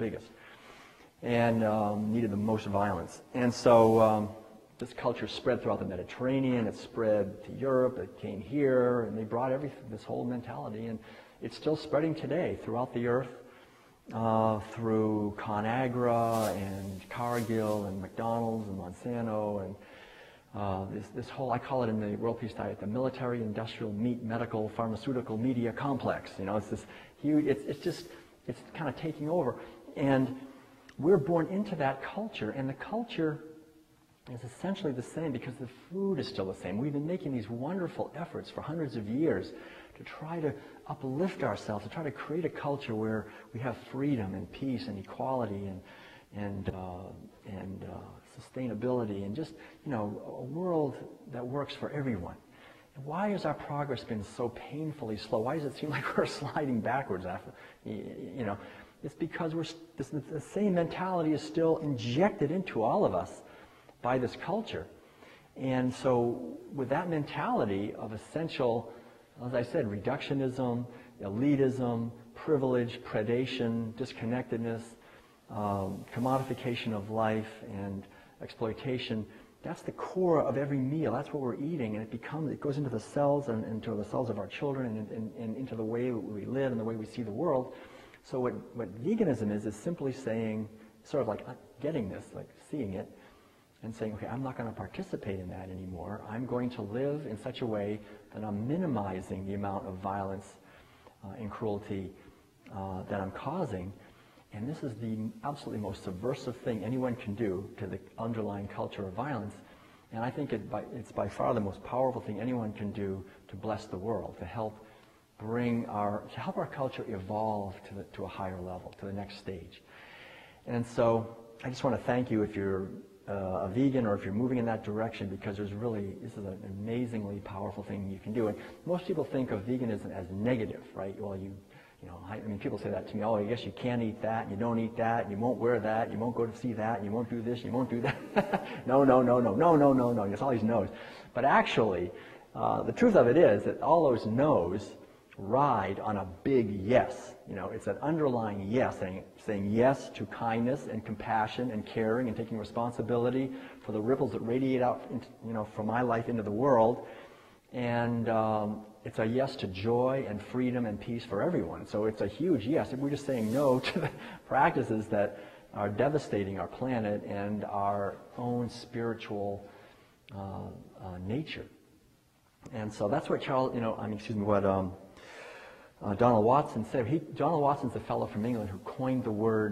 biggest, and needed the most violence. And so this culture spread throughout the Mediterranean, it spread to Europe, it came here, and they brought everything, this whole mentality, and it's still spreading today throughout the earth, through ConAgra and Cargill and McDonald's and Monsanto and this whole, I call it in the World Peace Diet, the military, industrial, meat, medical, pharmaceutical, media complex. You know, it's this huge, it's kind of taking over. And we're born into that culture, and the culture is essentially the same because the food is still the same. We've been making these wonderful efforts for hundreds of years to try to uplift ourselves, to try to create a culture where we have freedom and peace and equality and sustainability and just, you know, a world that works for everyone. And why has our progress been so painfully slow? Why does it seem like we're sliding backwards? You know, it's because the same mentality is still injected into all of us by this culture. And so with that mentality of essential, as I said, reductionism, elitism, privilege, predation, disconnectedness, commodification of life, and exploitation, that's the core of every meal. That's what we're eating, and it goes into the cells and into the cells of our children and into the way we live and the way we see the world. So what veganism is simply saying, sort of like getting this, like seeing it, and saying, okay, I'm not going to participate in that anymore. I'm going to live in such a way that I'm minimizing the amount of violence and cruelty that I'm causing. And this is the absolutely most subversive thing anyone can do to the underlying culture of violence. And I think it's by far the most powerful thing anyone can do to bless the world, to help our culture evolve to a higher level, to the next stage. And so I just want to thank you if you're a vegan or if you're moving in that direction, because this is an amazingly powerful thing you can do. And most people think of veganism as negative, right? Well, I mean, people say that to me, oh, I guess you can't eat that, and you don't eat that, and you won't wear that, and you won't go to see that, and you won't do this, and you won't do that. No, it's all these no's. But actually, the truth of it is that all those no's ride on a big yes. You know, it's an underlying yes, saying yes to kindness and compassion and caring and taking responsibility for the ripples that radiate out, from my life into the world. And it's a yes to joy and freedom and peace for everyone. So it's a huge yes. We're just saying no to the practices that are devastating our planet and our own spiritual nature. And so that's what Donald Watson said. Donald Watson's the fellow from England who coined the word